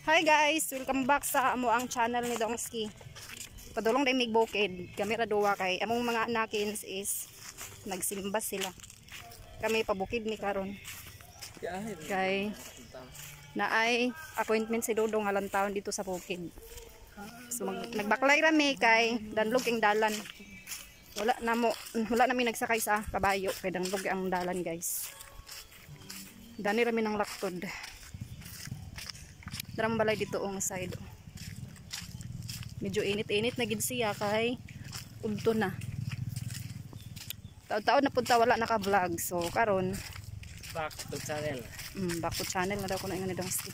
Hi guys, welcome back sa amo ang channel ni Dongski. Padulong day mig bukid, kami ra duwa kay among mga anakins is nagsimba sila. Kami pabukid ni karon. Kay naay appointment si Dodong alang taon dito sa bukid. So nagbaklay rami kay danlog king dalan. Wala nami nagsakay sa kabayo kay danlog ang dalan guys. Dani rami ng laktod. Daram balay dito ang side. Medyo init-init na gid siya kay udto na. Taon-taon na punta wala naka-vlog. So karon back to channel. Back to channel na daw ko na ingon ni Dongski.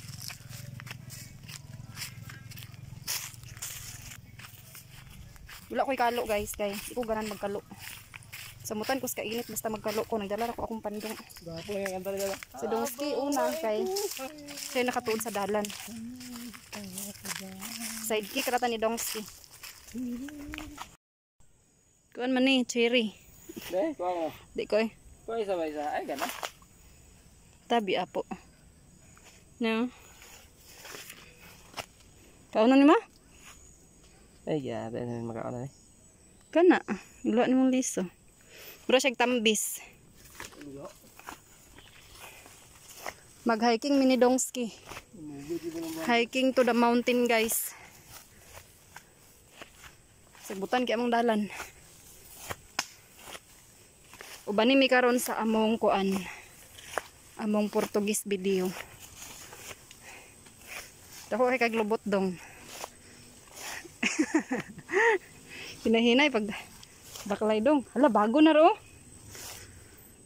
Wala ko'y kalo guys kay iko ganan magkalo. Samutan ko sa kainit basta magkalo ko nagdala ko akong pandong. Gapo yang antar dala. Si Dongski una kay siya nakatuon sa dalan. Sidekick rata ni Dongski. Kuan man ni cherry. Deh, ko. Di koy. Ko isa ba isa? Ay gana. Tabi apo. No. Kauno ni ma? Ay ya, ben makaon ni. Kana, iluan mong liso. Bro siya tambis. Mag-hiking mini Dongski. Hiking to the mountain guys. Sabutan kay among dalan. Ubani mi karon sa among kuan. Among Portuguese video. Dako kay kaglubot dong. Hinahinay pag baklay dong. Hala bago na ro.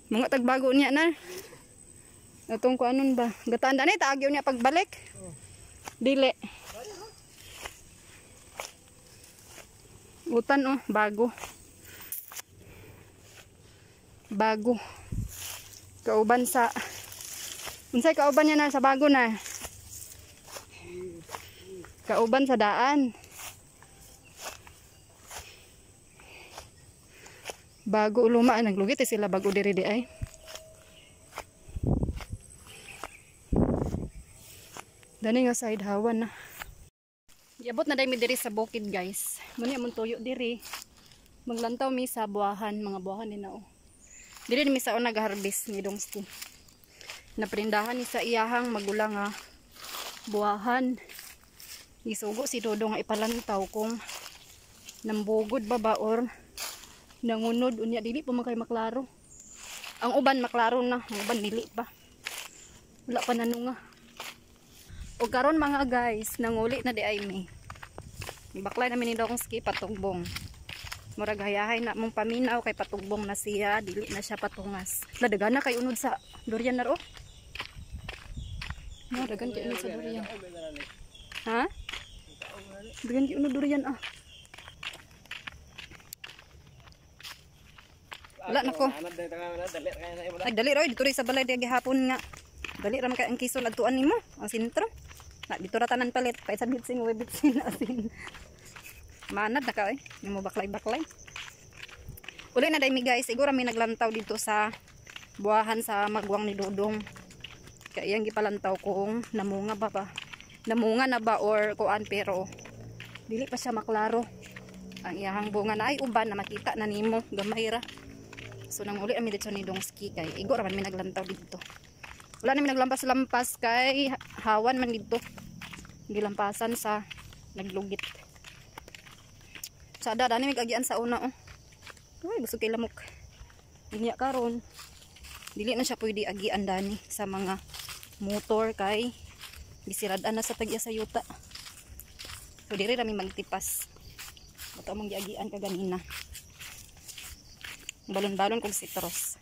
Mga tagbago niya na. Atong ko anon ba? Gataan danay taagyo niya pagbalik. Dili. Utan oh, bago. Bago. Kauban sa unsay kauban niya na sa bago na. Kauban sa daan. Bago luma naglugit sila bago diri di ay. Dani nga side hawan na. Iabot na dai mi diri sa bukid guys. Muni amon tuyo diri. Maglantaw mi sa buwahan, mga buwahan ni nao. Diri mi sa nag-harvest ni Dongski. Naprindahan ni sa iyahang magulang nga buwahan. Isugo si Dodong nga ipalantaw kung nambugod ba or nangunod unya dili pa makay maklaro. Ang uban maklaro na, ang uban dili pa. Wala pa nanunga. O karon mga guys, nanguli na di ay mi. Baklay namin ni Dongski patugbong. Murag hayahay na mong paminaw kay patugbong na siya, dili na siya patungas. Dagan na kay unod sa durian na ro. No, dagan kay unod sa durian. Ha? Dagan kay unod durian ah. Wala na ko. Ay dali roy dito rin sa balay di gihapon nga. Dali ra man kay ang kison adtuan nimo, ang sentro. Na dito ra tanan palit, pa sa bitsin we bitsin asin. Manad na ka eh, nimo baklay-baklay. Uli na dai mi guys, siguro mi naglantaw dito sa buwahan sa magwang ni Dodong. Kaya iyang gipalantaw kung namunga ba ba. Namunga na ba or kuan pero dili pa siya maklaro. Ang iyahang bunga na ay uban na makita na nimo gamay ra. So nang uli kami dito ni Dongski kay igo ra man mi naglantaw dito. Wala namin naglampas-lampas kay hawan man dito. Gilampasan sa naglugit. Sa dada ni migagian sa una oh. Ay gusto kay lamok. Inya karon dili na siya pwede agian dani sa mga motor kay gisirad-an na sa tagya sa yuta. So diri ra mi magtipas. Bato mong giagian ka ganina. Balon-balon kong sitros.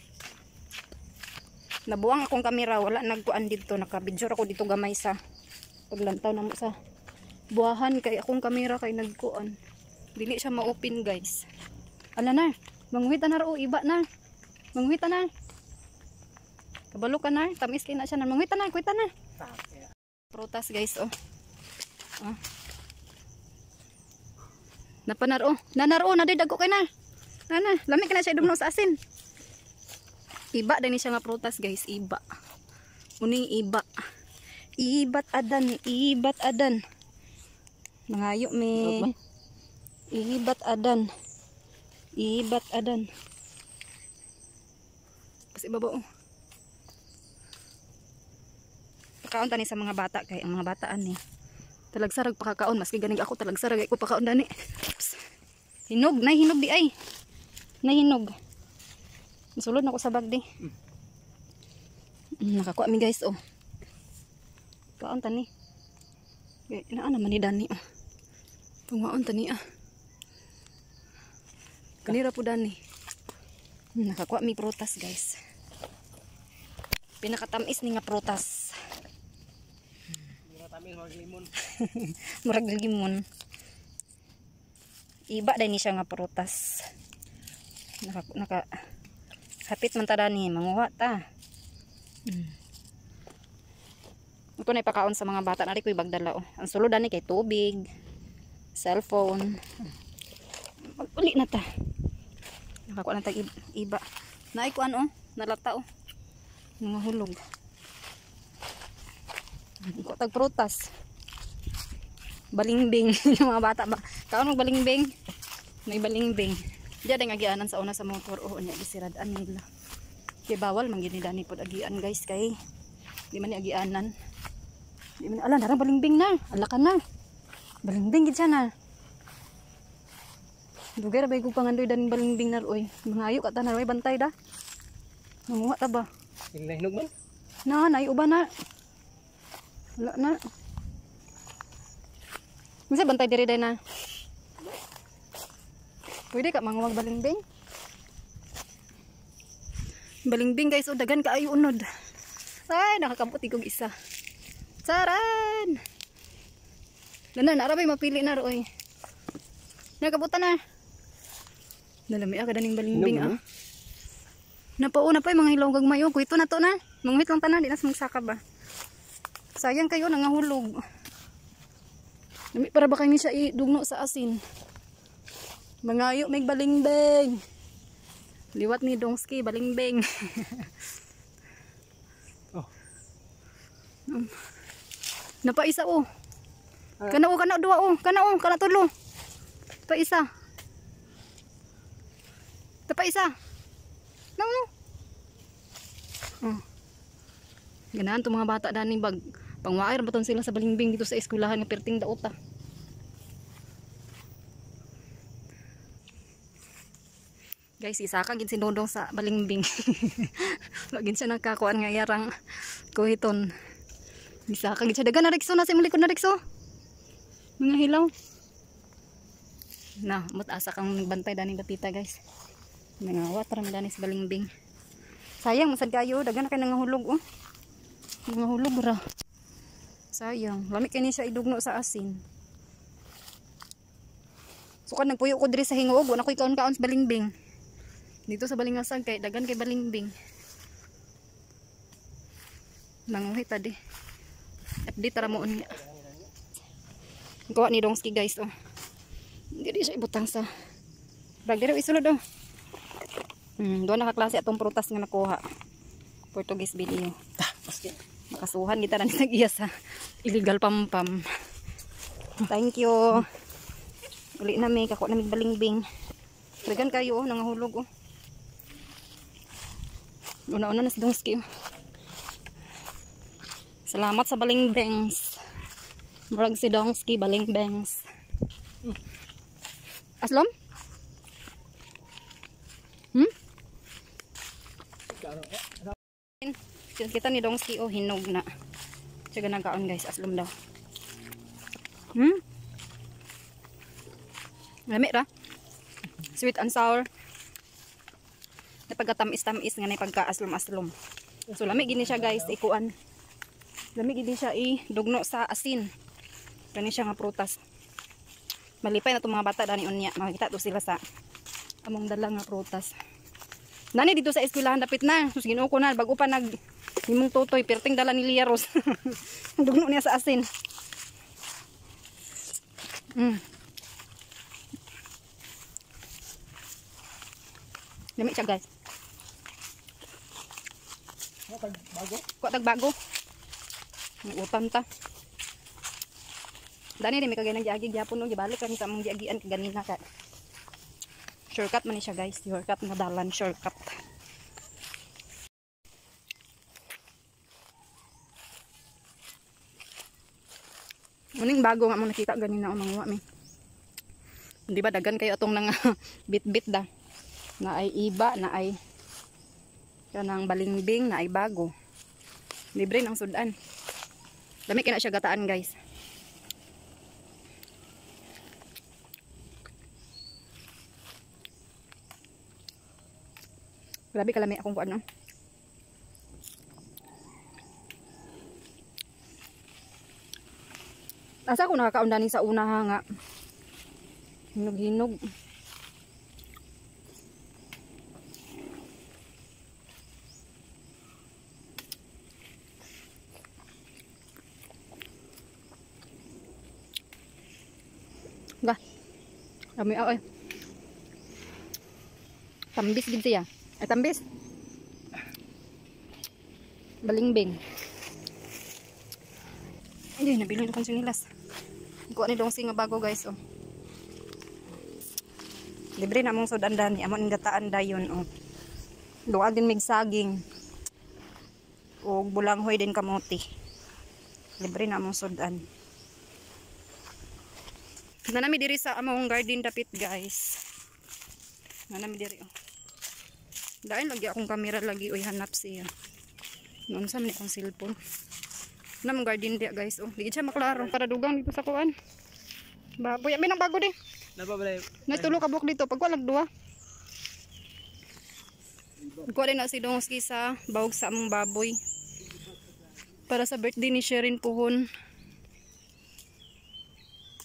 Nabuang akong kamera, wala nagkuan dito, nakabidyo ako dito gamay sa paglantaw na mo sa buwahan kay akong kamera kay nagkuan. Dili siya ma-open guys. Ala na, mangwita na ro iba na. Mangwita na. Kabalo ka na, tamis kay na siya na. Mangwita na, kuita na. Prutas guys oh. Ah. Napanaro, nanaro na dago kay na. Ana, lami ka na siya idumno sa asin. Iba din siya nga prutas guys, iba. Uning iba. Ibat adan, ibat adan. Mangayo Sarap ba? me. Ibat adan. Ibat adan. Kasi baba oh. Pakaon tani sa mga bata kay ang mga bataan ni. Talagsarag pakakaon maski ganing ako talagsarag ay ko pakaon dani. Hinog, nay hinog di ay. Nay hinog. Sulod na ko sa bag di. Nakakuha mi guys oh. Kaon tani. Kay naa naman ni dani oh. Tungaon tani ah. Kanira po dani. Nakakuha mi prutas guys. Pinakatamis ni nga prutas. Tamis mag limon. Murag limon. Iba dai ni siya nga prutas. Naka hapit man ta dani manguha ta. Ito na ipakaon sa mga bata nari ko ibagdala oh. Ang sulod dani kay tubig, cellphone. Uli na ta. Nakakuha na tag iba. Naay kuan oh, nalata oh. Mga hulog. Ko tag prutas. Balingbing yung mga bata ba. Kaon og balingbing. May balingbing. Diya ding agianan sa una sa motor oh nya gisiradan nila. Kay bawal man gid ni dani pod agian guys kay di man ni agianan. Di man ala narang balingbing na. Ala ka na. Balingbing gid siya na. Dugay ra bay ko pangandoy daning balingbing na oy. Mangayo ka ta na bantay da. Manguha ta ba? Hinog man? Na, nay uban na. Wala na. Misa bantay diri day na. Pwede ka manguwag balingbing? Balingbing guys, o dagan ka ay unod. Ay, nakakabuti kong isa. Saran! Lana, narabay mapili na roy. Nakabuta na. Nalami ka daning balingbing ah. Napauna pa yung mga hilaw gagmayo. Kuito na to na. Mangwit lang tanan, di na sumagsaka ba. Sayang kayo, nangahulog. Nami para ba kayo siya idugno sa asin. Mangayo, may balingbing. Liwat ni Dongski, balingbing. Oh. Napaisa oh. Kana oh, kana dua oh. Kana tulo. Paisa. Tapaisa. No. Oh. Ganahan to mga bata dani bag pangwair baton sila sa balingbing dito sa eskwelahan nga perting daot ta. Guys, isa ka gid si Dodong sa balingbing. Lagin siya nakakuan nga yarang kuhiton. Isa ka gid siya dagan na rikso na sa imong likod na rikso. Mga hilaw. Na, mut-asa kang nagbantay dani batita guys. Nangawat ra man dani sa balingbing. Sayang masad kayo dagan na kay nangahulog oh. Nangahulog ra. Sayang, lami kay ni siya idugno sa asin. Sukad nagpuyo ko diri sa hingoog, wala ko ikaon-kaon sa balingbing. Dito sa balingasan kay dagan kay balingbing. Nanguhi ta di. Update ra mo unya. Gawa ni Dongski guys oh. Dili siya ibutang sa bag diri isulod oh. Doon nakaklase atong prutas nga nakuha. Portuguese video. Makasuhan kita na nag-iya sa illegal pampam. Thank you. Uli na may kako na may balingbing. Dagan kayo oh, nangahulog oh. Una-una na si Dongski oh. Salamat sa balingbings. Murag si Dongski balingbings. Aslom? Kita ni Dongski oh hinog na. Siya nagkaon guys, aslom daw. Lami ra. Sweet and sour. Napagkatamis-tamis nga na pagka-aslom-aslom. So lami gini siya guys, ikuan. Lami gini siya idugno sa asin. Kani siya nga prutas. Malipay na itong mga bata dani unya. Makikita to sila sa among dala nga prutas. Nani dito sa eskwelahan dapit na. Sus Ginoo ko na bago pa nag himong tutoy perting dala ni Lia Rose. Dugno niya sa asin. Lami siya guys. Kuha tag bago. May utang ta. Dani rin may kagay ng giagi gyapon no gibalik kami sa among giagian kaganina ka. Shortcut man ni siya guys, shortcut na dalan, shortcut. Muning bago nga mo nakita ganina o mga mi. Di ba dagan kayo atong nang bit-bit da. Na ay iba, na ay kanang balingbing, na ay bago. Libre ng sudan. Dami kina siya gataan guys. Grabe kalami akong kuan no. Asa ko nakakaundanin sa una nga. Hinog-hinog. Ga. Kami ako eh. Tambis din siya. Ay tambis. Balingbing. Hindi, nabili na kong sinilas. Kuha ni dong singa bago guys oh. Libre na mong sudandan ni amon gataan dayon oh. Duag din mig saging. O bulanghoy din kamote. Libre na mong sudan. Nanami diri sa among garden dapit guys. Nanami diri oh. Dain lagi akong kamera lagi oy hanap siya. Noon sa man akong cellphone. Namong garden dia guys oh. Di siya maklaro para dugang dito sa kuan. Baboy amin ang bago din. Napabalay. Natulo ka buok dito pag wala duwa. Kuha din na si Dongski sa bawog sa among baboy. Para sa birthday ni Sherin Puhon.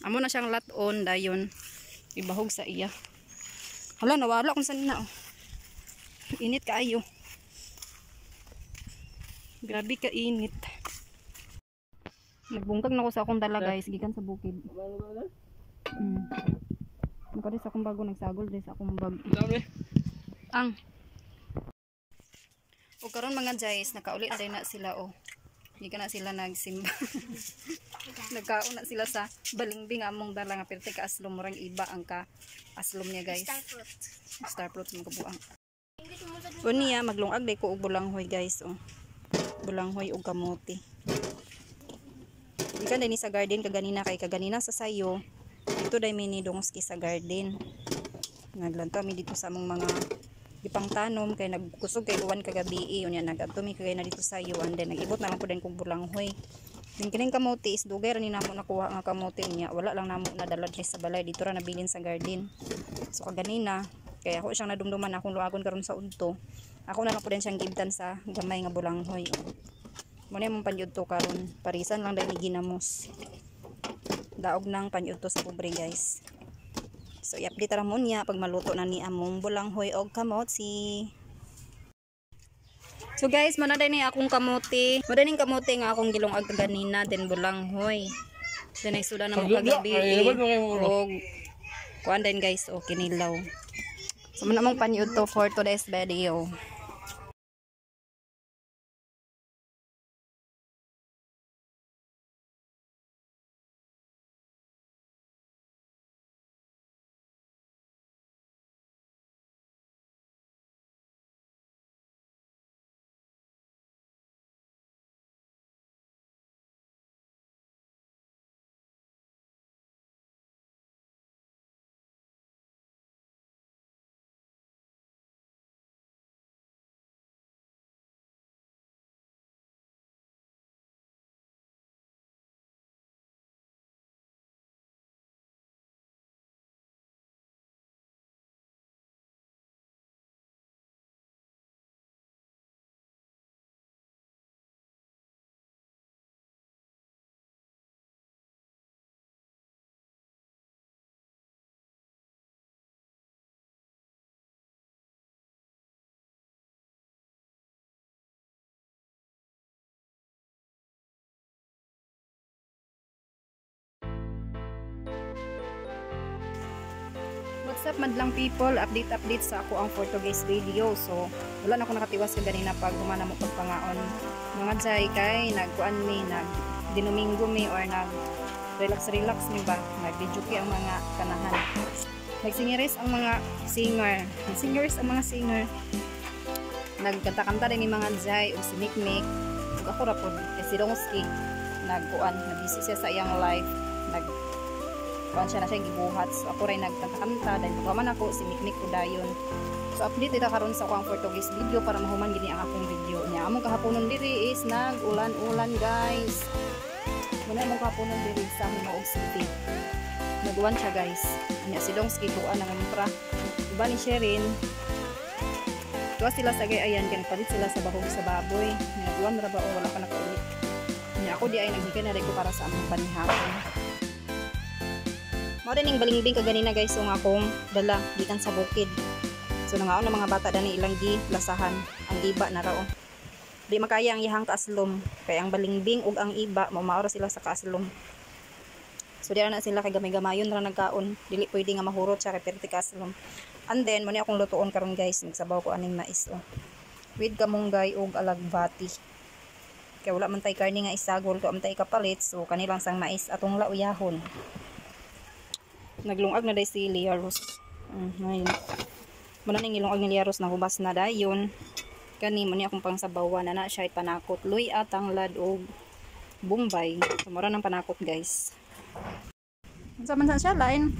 Amo na siyang laton dayon. Ibahog sa iya. Hala nawala kung saan na oh. Init kaayo. Grabe ka init. Nagbungkag na ko sa akong dala guys, gikan sa bukid. Nakadis akong bago nagsagol din sa akong bag. Ang. O karon mga guys, nakauli na sila oh. Gikan na sila nagsimba. Nagkaon na sila sa balingbing among dala nga perti ka aslom murang iba ang ka aslom niya guys. Star fruit mo kabuang. Unya maglungag day ko og bulanghoy guys oh. Bulanghoy og kamote. Ikan din sa garden kaganina kay kaganina sa sayo. Dito day mini Dongski sa garden. Naglantaw mi dito sa among mga ipang tanom kay nagkusog kay uwan kagabi unya nagadto mi kay na dito sayo and then nagibot na lang ko din kog bulanghoy. Din kining kamote is dugay ra ni namo nakuha nga kamote unya wala lang namo nadala diri sa balay dito ra nabilin sa garden. So kaganina kaya ako siyang nadumduman akong luagon karon sa udto. Ako na lang po din siyang gibtan sa gamay nga bulanghoy. Muna mong panyudto karon parisan lang dahil ni ginamos. Daog nang panyudto sa pobre guys. So i-update ra mo niya pag maluto na ni among bulanghoy og kamote. So guys, mana din ni akong kamote. Madaning kamote nga akong gilungag ganina den bulanghoy. Then ay suda na mo kagabi. Og kuan din guys o kinilaw. So muna mong panyudto for today's video. What's up madlang people, update sa ako ang for today's video. So wala na ako nakatiwas ka ganina pag humana mo pagpangaon mga jay kay nagkuan mi nag dinomingo mi or nag relax mi ba nag-video ang mga kanahan, nagsingeres ang mga singer nagkanta-kanta din yung mga jay o si Mikmik ug ako ra pod si Dongski nagkuan nabisi siya sa iyang life kuan siya na siya gibuhat. So ako rin nagkanta-kanta dahil man ako si Mikmik ko dayon. So update ita karon sa akong for today's video para mahuman gini ang akong video niya. Among kahaponon diri is nag-ulan guys. Muna among kahaponon diri sa Himaog City. Nagwan siya guys. Nya si Dongski tuan ang impra. Iba ni Sherin. Tuwa sila sa gayayan kan palit sila sa bahog sa baboy. Nagwan ra ba o wala pa nakaulit. Nya ako di ay naghigay na ko para sa among panihapon. Mao ning balingbing kaganina guys yung akong dala gikan sa bukid. So nangaon na mga bata dani ilang lasahan ang iba na rao. Di makaya ang ihang kaaslom kay ang balingbing ug ang iba maura sila sa kaaslom. So di na sila kay gamay-gamayon ra nagkaon. Dili pwede nga mahurot sa kay perti kaaslom. And then mo ni akong lutuon karon guys, nagsabaw ko aning mais with kamunggay ug alagbati. Kay wala man tay karne nga isagol to amtay kapalit, so kanilang sang mais atong lauyahon. Naglungag na day si Lea Rose. Ngayon. Muna ning ilungag ni Lea Rose na hubas na dayon. Kani mo ni akong pangsabawan na siya panakot. Luy at tanglad o bumbay. Sumura ng panakot guys. Unsa man siya? Lain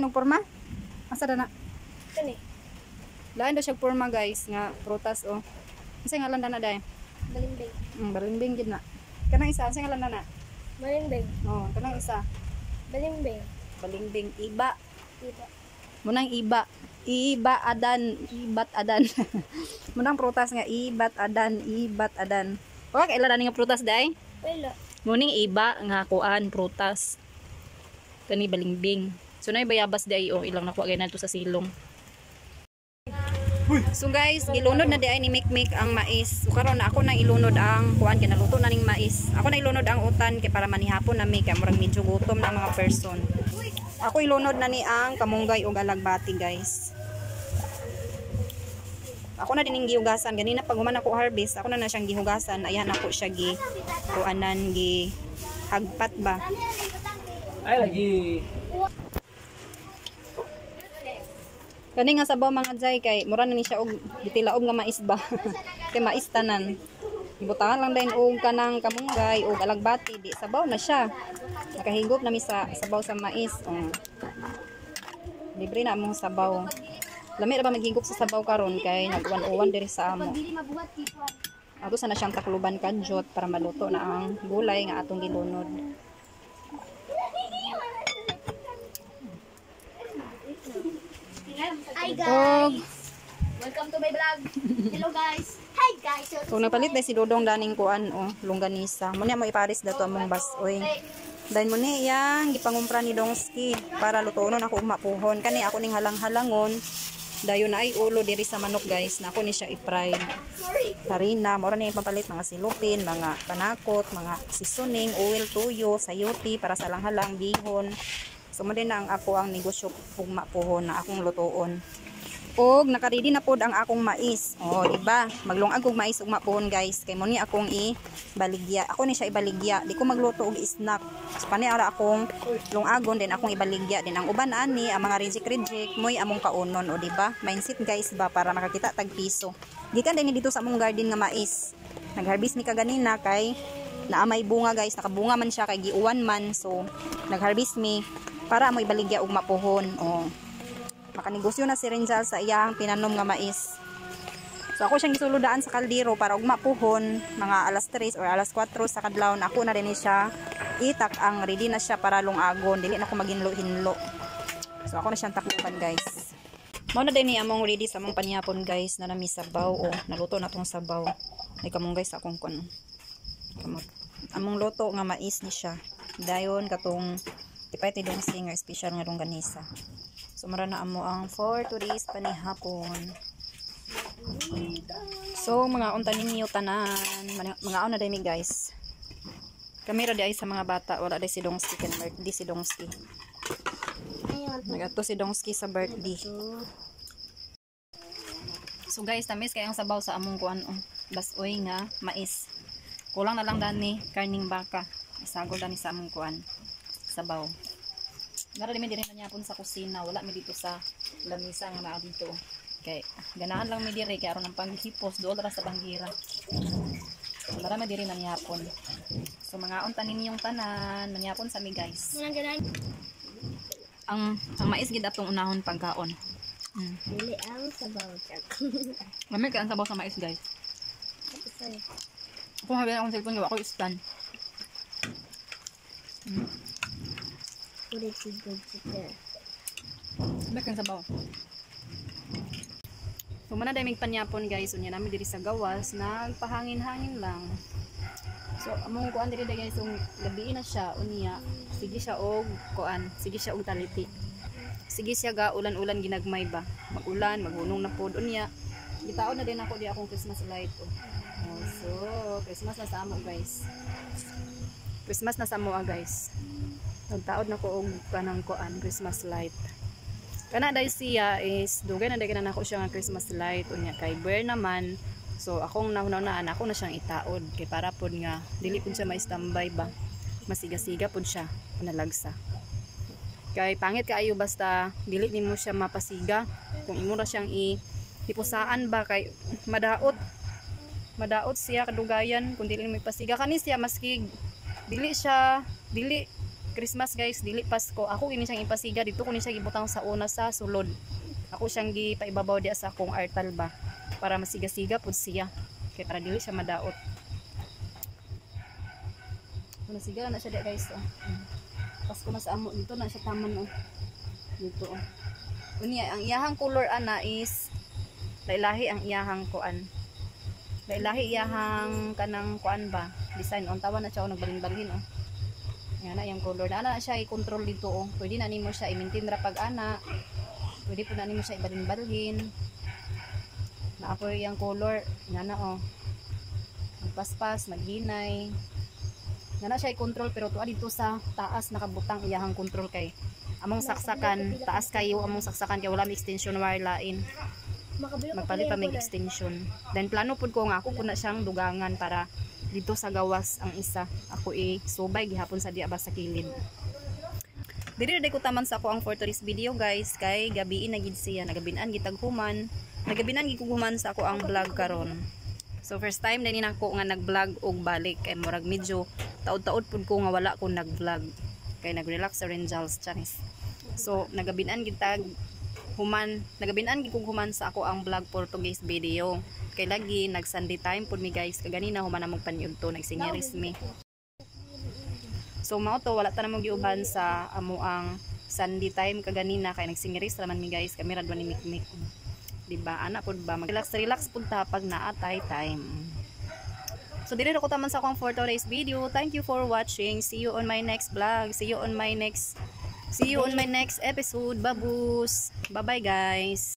og porma? Asa na? Kani. Lain daw siya porma guys. Nga prutas o. Asa nga landa na day? Balimbing. Balimbing gid na. Kanang isa, asa nga landa na? Balimbing. Oh, kanang isa. Balimbing. Balimbing iba. Iba. Munang ibat adan. Munang prutas nga ibat adan. O kailan nga prutas day? Wala. Muning iba nga kuan prutas. Kani balimbing. So nay bayabas day o ilang nakuha gyud nato sa silong. So guys, gilunod na di ay ni Mikmik ang mais. So karon na ako nang ilunod ang kuan kay naluto na ning mais. Ako na ilunod ang utan kay para manihapon na mi kay murag medyo gutom na mga person. Ako ilunod na ni ang kamunggay ug alagbati guys. Ako na dining gihugasan ganina pag human ako harvest, ako na siyang gihugasan. Ayan ako siya kuanan gi hagpat ba. Ay lagi. Kani nga sabaw mga jay kay mura na ni siya og gitilaob nga mais ba. Kay mais tanan. Ibutangan lang din og kanang kamunggay og alagbati di sabaw na siya. Nakahigop na mi sa sabaw sa mais. Libre na among sabaw. Lami ra ba maghigop sa sabaw karon kay nagwan-uwan diri sa amo. Ato sana siyang takluban kadjot para maluto na ang gulay nga atong gilunod. Hi guys. Welcome to my vlog. Hello guys. Hi guys. So napalit na si Dodong daning kuan longganisa. Mo niya mo iparis dato among basoy. Dahil mo ni yang gipangumpra ni Dongski para lutuonon ako mapuhon. Kani ako ning halang-halangon. Dayon na ay ulo diri sa manok guys. Na ako ni siya i-fry. Harina, mora ni papalit mga silupin, mga panakot, mga seasoning, oil, tuyo, sayote para sa lang-halang bihon. So mo din na ang ako ang negosyo kung mapuhon na akong lutuon. Og nakaready na pod ang akong mais. Oh, diba? Maglungag og mais ug mapuhon guys. Kay mo ni akong ibaligya. Ako ni siya ibaligya. Di ko magluto og snack. So pani ara akong lungagon din akong ibaligya din ang uban ani ang mga reject moy among kaunon o diba? Mindset guys ba para makakita tag piso. Gikan din dito sa among garden nga mais. Nagharvest ni kaganina kay naamay bunga guys. Nakabunga man siya kay giuwan man. So nagharvest mi para mo ibaligya og mapuhon. Oh. Makanegosyo na si Renjal sa iyang pinanom nga mais. So ako siyang gisuludaan sa kaldero para ug mapuhon mga alas 3 or alas 4 sa kadlaw na ako na din siya itak ang ready na siya para lungagon. Dili na ko maginlo-hinlo. So ako na siyang takluban guys. Mao na din ni among ready sa among panihapon guys na nami sabaw o naluto na tong sabaw. Ay kamong guys akong kun. Among luto nga mais ni siya. Dayon katong tipay ti Dongski nga special nga longganisa. So mara na amo ang for today's panihapon. So mga unta ninyo tanan, mga na dami guys. Kamera di ay sa mga bata, wala di si Dongski kan di si Dongski. Nagato si Dongski sa birthday. So guys, tamis kayang sabaw sa among kuan basoy nga mais. Kulang na lang dani karning baka. Isagol dani sa among kuan sabaw. Nara di mi diri manyapon sa kusina, wala mi dito sa lamisa nga naa dito. Kay ganahan lang mi diri kay aron ang panghipos dool ra sa banggira. Nara mi diri manyapon. So mga unta ninyong tanan, manyapon sa mi guys. Ang mais gid atong unahon pagkaon. Dili ang sabaw chak. Lamig ka ang sabaw sa mais guys. Kung habi akong cellphone gawa ko stand. Ulit sigod siya. Lamig ka ang sabaw. So mana daming panyapon guys, unya namin diri sa gawas, nagpahangin-hangin lang. So among kuan diri guys, yung gabi na siya unya, sige siya og kuan, sige siya og taliti. Sige siya ga ulan-ulan ginagmay ba. Magulan, magunong na pod unya. Gitaon na din ako di akong Christmas light so Christmas na sa amo guys. Christmas na sa amo guys. Nagtaod na ko og kanang kuan Christmas light. Kana dai siya is dugay na dai kana nako siya nga Christmas light unya kay bear naman. So akong nahunaunaan ako na siyang itaod kay para pod nga dili pud siya mai-standby ba. Masiga-siga pud siya panalagsa. Kay pangit kaayo basta dili nimo siya mapasiga kung imo ra siyang ipusaan ba kay madaot siya kadugayan kung dili nimo ipasiga kani siya maski dili Christmas guys, dili Pasko. Ako ini siyang ipasiga dito ko ni siya gibutang sa una sa sulod. Ako siyang gipaibabaw diya sa akong artal ba para masiga-siga pud siya. Kay para dili siya madaot. Kung nasiga na siya diya guys. Pasko na sa amo dito na siya taman dito Unya ang iyahang color ana is lailahi ang iyahang kuan. Lailahi iyahang kanang kuan ba? Design on tawa na siya nagbalhin-balhin Yan na yung color. Na siya i-control dito Pwede na nimo siya i-maintain ra pag ana. Pwede po na nimo siya ibalhin-balhin. Na ako yung color. Yan na Magpaspas, maghinay. Yan na siya i-control pero tuwa dito sa taas nakabutang iyahang control kay among saksakan. Taas kayo among saksakan kay wala may extension wire lain. Magpalit pa may extension. Then plano pud ko nga ako pud na siyang dugangan para dito sa gawas ang isa ako subay gihapon sa diya ba sa kilid. Diri na ko taman sa ako ang for today's video guys kay gabiin na gid siya nagabinan gitaghuman nagabinan gikuguman sa ako ang vlog karon. So first time din nako nga nag-vlog og balik kay murag medyo taud-taud pud ko nga wala ko nag-vlog kay nag-relax sa Rangels Charis. So nagabinan gitag human nagabinan gid human sa ako ang vlog for today's video. Kay lagi nag Sunday time pud mi guys kaganina human na magpaniud to nagsingeris mi. So mao to wala ta na mo giuban sa amo ang Sunday time kaganina kay nagsingeris naman mi guys kamera dwa ni mikmik. Diba ana pud ba mag-relax pud ta pag naa time. So dili ra ko taman sa akong for today's video. Thank you for watching. See you on my next vlog. See you on my next episode. Babus. Bye bye guys.